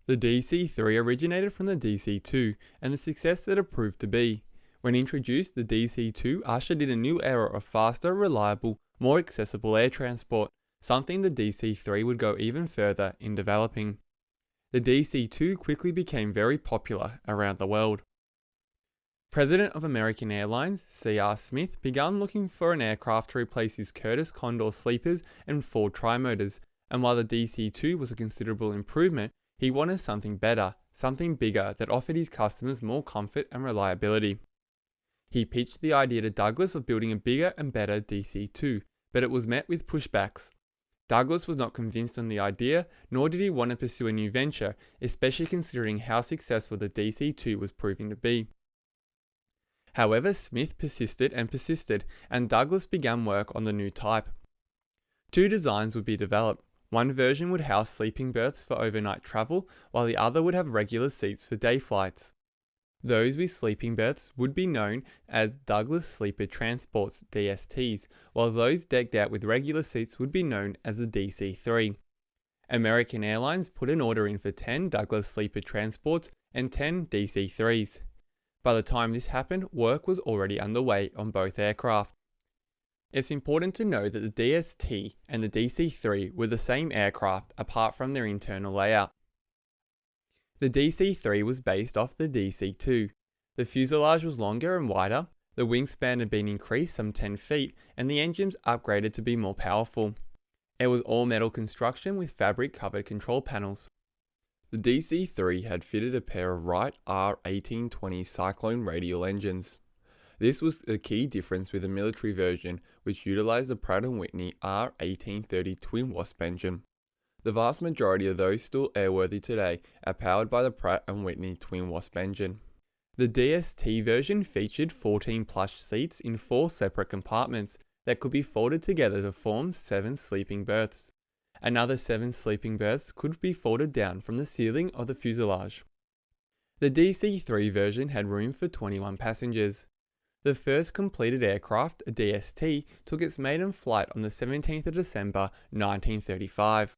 The DC-3 originated from the DC-2 and the success that it proved to be. When introduced, the DC-2 ushered in a new era of faster, reliable, more accessible air transport, something the DC-3 would go even further in developing. The DC-2 quickly became very popular around the world. President of American Airlines, C.R. Smith, began looking for an aircraft to replace his Curtiss Condor sleepers and Ford trimotors, and while the DC-2 was a considerable improvement, he wanted something better, something bigger that offered his customers more comfort and reliability. He pitched the idea to Douglas of building a bigger and better DC-2, but it was met with pushbacks. Douglas was not convinced on the idea, nor did he want to pursue a new venture, especially considering how successful the DC-2 was proving to be. However, Smith persisted, and Douglas began work on the new type. Two designs would be developed. One version would house sleeping berths for overnight travel, while the other would have regular seats for day flights. Those with sleeping berths would be known as Douglas Sleeper Transports (DSTs), while those decked out with regular seats would be known as the DC-3. American Airlines put an order in for 10 Douglas Sleeper Transports and 10 DC-3s. By the time this happened, work was already underway on both aircraft. It's important to know that the DST and the DC-3 were the same aircraft apart from their internal layout. The DC-3 was based off the DC-2. The fuselage was longer and wider, the wingspan had been increased some 10 feet, and the engines upgraded to be more powerful. It was all metal construction with fabric-covered control panels. The DC-3 had fitted a pair of Wright R1820 Cyclone radial engines. This was the key difference with the military version, which utilized the Pratt & Whitney R1830 twin wasp engine. The vast majority of those still airworthy today are powered by the Pratt & Whitney twin wasp engine. The DST version featured 14 plush seats in 4 separate compartments that could be folded together to form 7 sleeping berths. Another 7 sleeping berths could be folded down from the ceiling of the fuselage. The DC-3 version had room for 21 passengers. The first completed aircraft, a DST, took its maiden flight on the 17th of December 1935.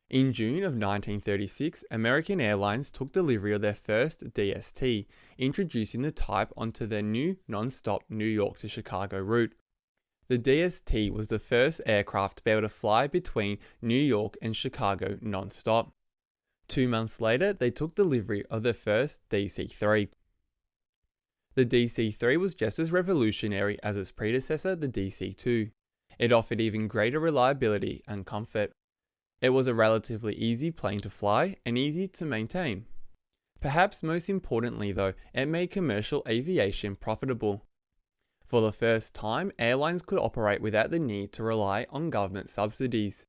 In June of 1936, American Airlines took delivery of their first DST, introducing the type onto their new non-stop New York to Chicago route. The DST was the first aircraft to be able to fly between New York and Chicago non-stop. 2 months later, they took delivery of their first DC-3. The DC-3 was just as revolutionary as its predecessor, the DC-2. It offered even greater reliability and comfort. It was a relatively easy plane to fly and easy to maintain. Perhaps most importantly though, it made commercial aviation profitable. For the first time, airlines could operate without the need to rely on government subsidies.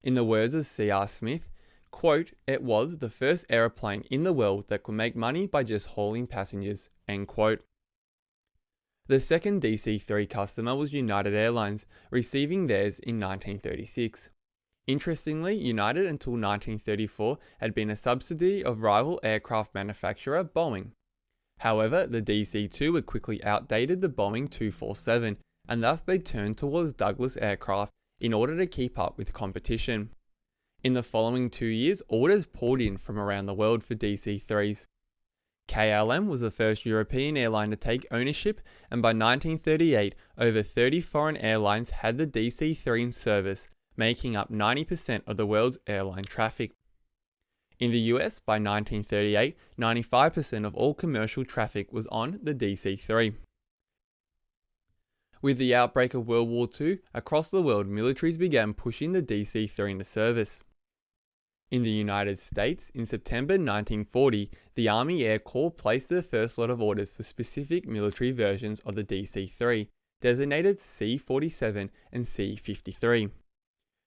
In the words of C.R. Smith, quote, "It was the first aeroplane in the world that could make money by just hauling passengers," end quote. The second DC-3 customer was United Airlines, receiving theirs in 1936. Interestingly, United until 1934 had been a subsidiary of rival aircraft manufacturer Boeing. However, the DC-2 had quickly outdated the Boeing 247, and thus they turned towards Douglas aircraft in order to keep up with competition. In the following 2 years, orders poured in from around the world for DC-3s. KLM was the first European airline to take ownership, and by 1938, over 30 foreign airlines had the DC-3 in service, making up 90% of the world's airline traffic. In the US, by 1938, 95% of all commercial traffic was on the DC-3. With the outbreak of World War II, across the world militaries began pushing the DC-3 into service. In the United States, in September 1940, the Army Air Corps placed the first lot of orders for specific military versions of the DC-3, designated C-47 and C-53.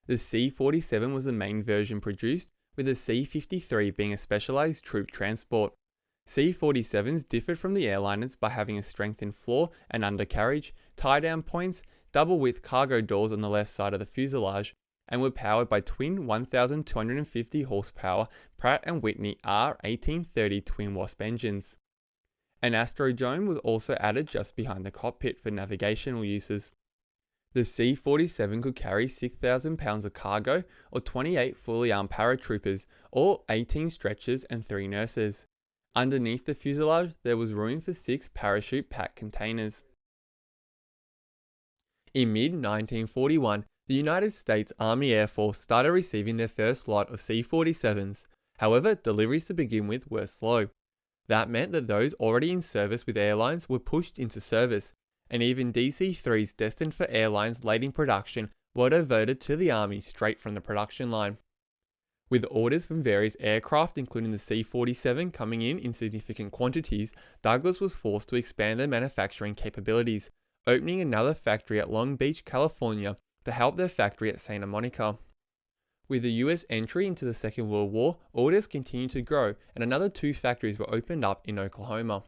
The C-47 was the main version produced, with the C-53 being a specialized troop transport. C-47s differed from the airliners by having a strengthened floor and undercarriage, tie-down points, double-width cargo doors on the left side of the fuselage, and were powered by twin 1,250 horsepower Pratt & Whitney R1830 twin wasp engines. An astrodome was also added just behind the cockpit for navigational uses. The C-47 could carry 6,000 pounds of cargo, or 28 fully armed paratroopers, or 18 stretchers and 3 nurses. Underneath the fuselage, there was room for 6 parachute-packed containers. In mid-1941, the United States Army Air Force started receiving their first lot of C-47s. However, deliveries to begin with were slow. That meant that those already in service with airlines were pushed into service, and even DC-3s destined for airlines late in production were diverted to the Army straight from the production line. With orders from various aircraft, including the C-47, coming in significant quantities, Douglas was forced to expand their manufacturing capabilities, opening another factory at Long Beach, California, to help their factory at Santa Monica. With the US entry into the Second World War, orders continued to grow, and another 2 factories were opened up in Oklahoma.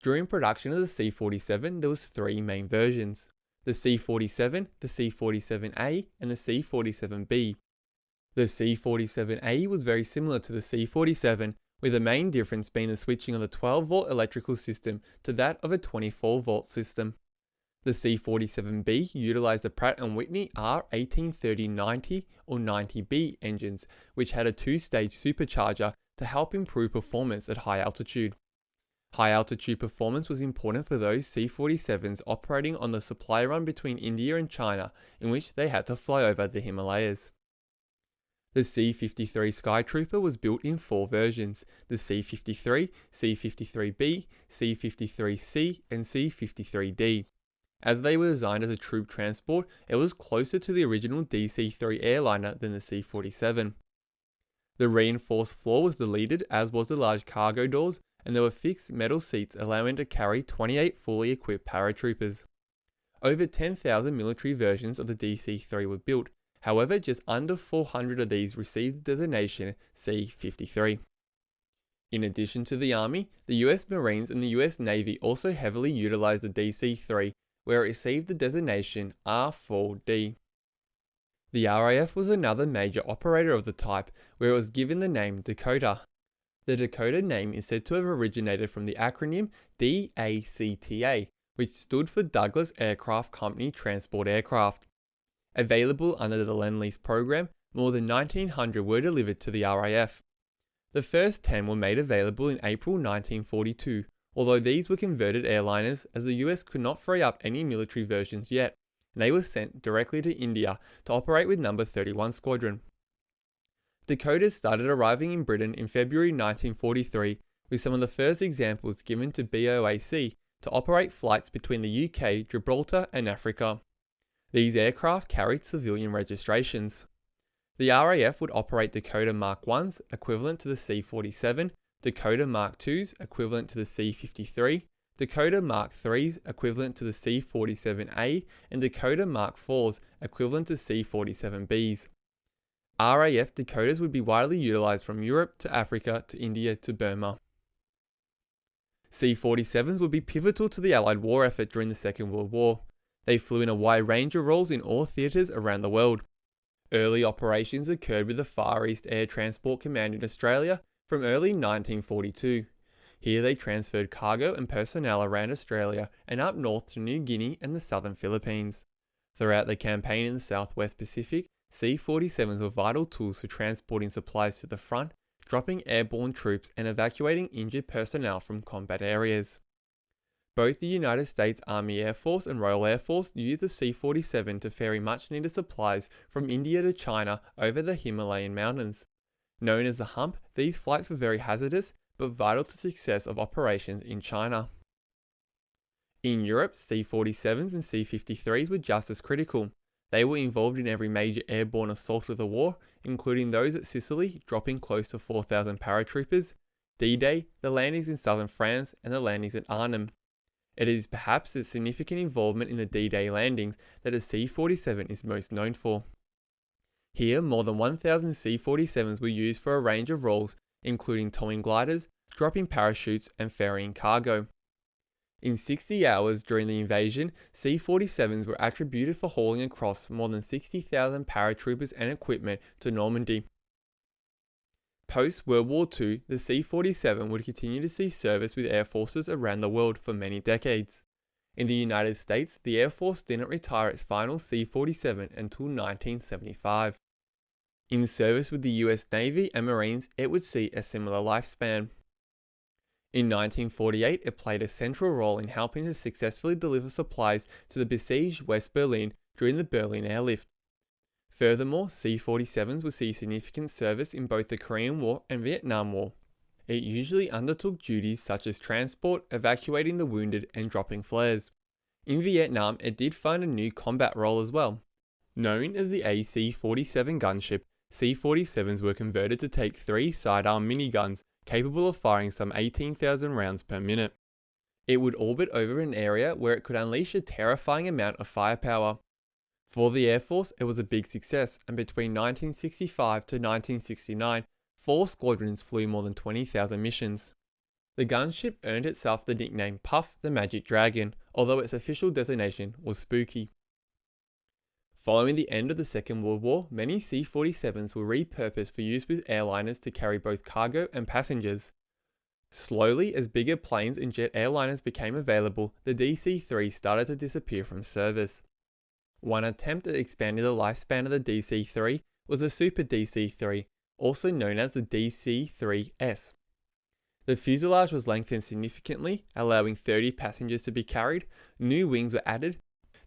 During production of the C-47, there was 3 main versions: the C-47, the C-47A, and the C-47B. The C-47A was very similar to the C-47, with the main difference being the switching of the 12-volt electrical system to that of a 24-volt system. The C-47B utilized the Pratt & Whitney R1830-90 or 90B engines, which had a 2-stage supercharger to help improve performance at high altitude. High altitude performance was important for those C-47s operating on the supply run between India and China, in which they had to fly over the Himalayas. The C-53 Skytrooper was built in 4 versions: the C-53, C-53B, C-53C, and C-53D. As they were designed as a troop transport, it was closer to the original DC-3 airliner than the C-47. The reinforced floor was deleted, as was the large cargo doors, and there were fixed metal seats allowing to carry 28 fully equipped paratroopers. Over 10,000 military versions of the DC-3 were built. However, just under 400 of these received the designation C-53. In addition to the Army, the US Marines and the US Navy also heavily utilized the DC-3, where it received the designation R4D. The RAF was another major operator of the type, where it was given the name Dakota. The Dakota name is said to have originated from the acronym DACTA, which stood for Douglas Aircraft Company Transport Aircraft. Available under the Lend-Lease program, more than 1,900 were delivered to the RAF. The first 10 were made available in April 1942, although these were converted airliners as the US could not free up any military versions yet, and they were sent directly to India to operate with No. 31 Squadron. Dakotas started arriving in Britain in February 1943, with some of the first examples given to BOAC to operate flights between the UK, Gibraltar, and Africa. These aircraft carried civilian registrations. The RAF would operate Dakota Mark 1s, equivalent to the C-47, Dakota Mark 2s, equivalent to the C-53, Dakota Mark 3s, equivalent to the C-47A, and Dakota Mark 4s, equivalent to C-47Bs. RAF Dakotas would be widely utilized from Europe to Africa to India to Burma. C-47s would be pivotal to the Allied war effort during the Second World War. They flew in a wide range of roles in all theatres around the world. Early operations occurred with the Far East Air Transport Command in Australia from early 1942. Here they transferred cargo and personnel around Australia and up north to New Guinea and the southern Philippines. Throughout the campaign in the Southwest Pacific, C-47s were vital tools for transporting supplies to the front, dropping airborne troops, and evacuating injured personnel from combat areas. Both the United States Army Air Force and Royal Air Force used the C-47 to ferry much-needed supplies from India to China over the Himalayan mountains. Known as the Hump, these flights were very hazardous, but vital to the success of operations in China. In Europe, C-47s and C-53s were just as critical. They were involved in every major airborne assault of the war, including those at Sicily, dropping close to 4,000 paratroopers, D-Day, the landings in southern France, and the landings at Arnhem. It is perhaps its significant involvement in the D-Day landings that a C-47 is most known for. Here, more than 1,000 C-47s were used for a range of roles, including towing gliders, dropping parachutes, and ferrying cargo. In 60 hours during the invasion, C-47s were attributed for hauling across more than 60,000 paratroopers and equipment to Normandy. Post-World War II, the C-47 would continue to see service with air forces around the world for many decades. In the United States, the Air Force didn't retire its final C-47 until 1975. In service with the US Navy and Marines, it would see a similar lifespan. In 1948, it played a central role in helping to successfully deliver supplies to the besieged West Berlin during the Berlin airlift. Furthermore, C-47s would see significant service in both the Korean War and Vietnam War. It usually undertook duties such as transport, evacuating the wounded, and dropping flares. In Vietnam, it did find a new combat role as well. Known as the AC-47 gunship, C-47s were converted to take 3 sidearm miniguns capable of firing some 18,000 rounds per minute. It would orbit over an area where it could unleash a terrifying amount of firepower. For the Air Force, it was a big success, and between 1965 to 1969, 4 squadrons flew more than 20,000 missions. The gunship earned itself the nickname Puff the Magic Dragon, although its official designation was Spooky. Following the end of the Second World War, many C-47s were repurposed for use with airliners to carry both cargo and passengers. Slowly, as bigger planes and jet airliners became available, the DC-3 started to disappear from service. One attempt at expanding the lifespan of the DC-3 was the Super DC-3, also known as the DC-3S. The fuselage was lengthened significantly, allowing 30 passengers to be carried. New wings were added.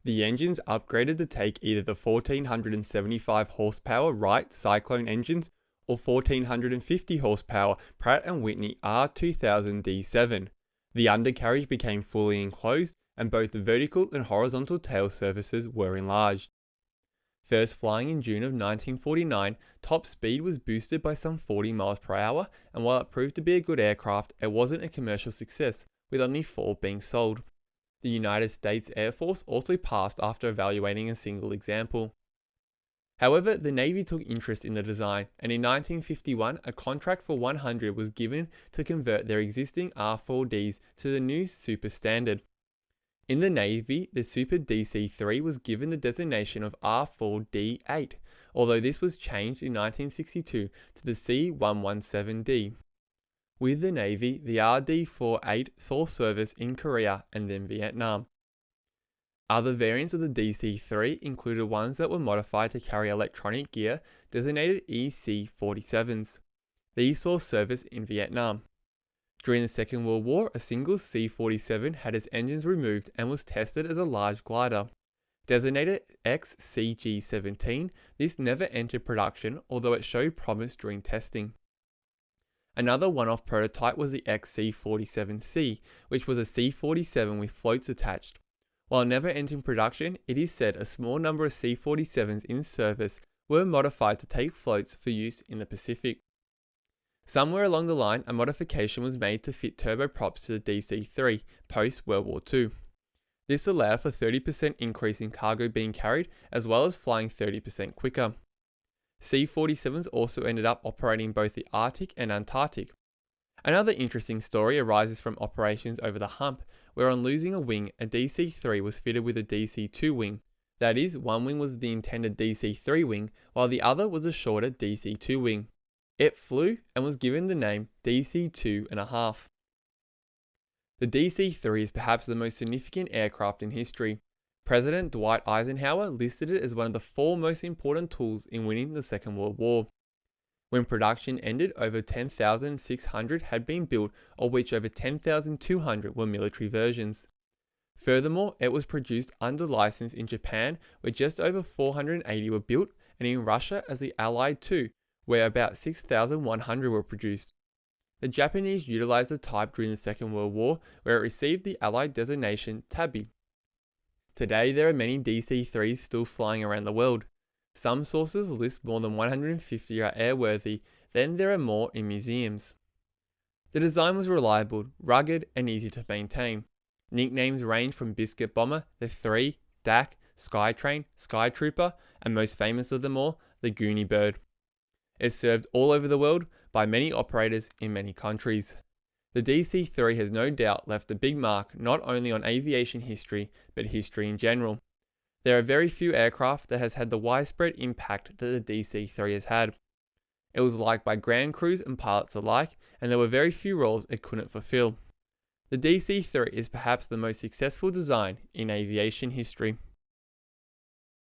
The engines upgraded to take either the 1475 horsepower Wright Cyclone engines or 1450 horsepower Pratt & Whitney R2000D7. The undercarriage became fully enclosed, and both the vertical and horizontal tail surfaces were enlarged. First flying in June of 1949, top speed was boosted by some 40 miles per hour, and while it proved to be a good aircraft, it wasn't a commercial success, with only 4 being sold. The United States Air Force also passed after evaluating a single example. However, the Navy took interest in the design, and in 1951, a contract for 100 was given to convert their existing R4Ds to the new Super Standard. In the Navy, the Super DC-3 was given the designation of R4D8, although this was changed in 1962 to the C117D. With the Navy, the RD-48 saw service in Korea and then Vietnam. Other variants of the DC-3 included ones that were modified to carry electronic gear, designated EC-47s. These saw service in Vietnam. During the Second World War, a single C-47 had its engines removed and was tested as a large glider. Designated XCG-17, this never entered production, although it showed promise during testing. Another one-off prototype was the XC-47C, which was a C-47 with floats attached. While never entering production, it is said a small number of C-47s in service were modified to take floats for use in the Pacific. Somewhere along the line, a modification was made to fit turboprops to the DC-3 post-World War II. This allowed for 30% increase in cargo being carried, as well as flying 30% quicker. C-47s also ended up operating both the Arctic and Antarctic. Another interesting story arises from operations over the Hump, where on losing a wing, a DC-3 was fitted with a DC-2 wing. That is, one wing was the intended DC-3 wing, while the other was a shorter DC-2 wing. It flew and was given the name DC-2.5. The DC-3 is perhaps the most significant aircraft in history. President Dwight Eisenhower listed it as one of the 4 most important tools in winning the Second World War. When production ended, over 10,600 had been built, of which over 10,200 were military versions. Furthermore, it was produced under license in Japan, where just over 480 were built, and in Russia as the Allied II, where about 6,100 were produced. The Japanese utilized the type during the Second World War, where it received the Allied designation Tabi. Today, there are many DC-3s still flying around the world. Some sources list more than 150 are airworthy, then there are more in museums. The design was reliable, rugged, and easy to maintain. Nicknames range from Biscuit Bomber, the 3, DAC, Skytrain, Skytrooper, and most famous of them all, the Goonie Bird. It's served all over the world by many operators in many countries. The DC-3 has no doubt left a big mark not only on aviation history, but history in general. There are very few aircraft that has had the widespread impact that the DC-3 has had. It was liked by ground crews and pilots alike, and there were very few roles it couldn't fulfill. The DC-3 is perhaps the most successful design in aviation history.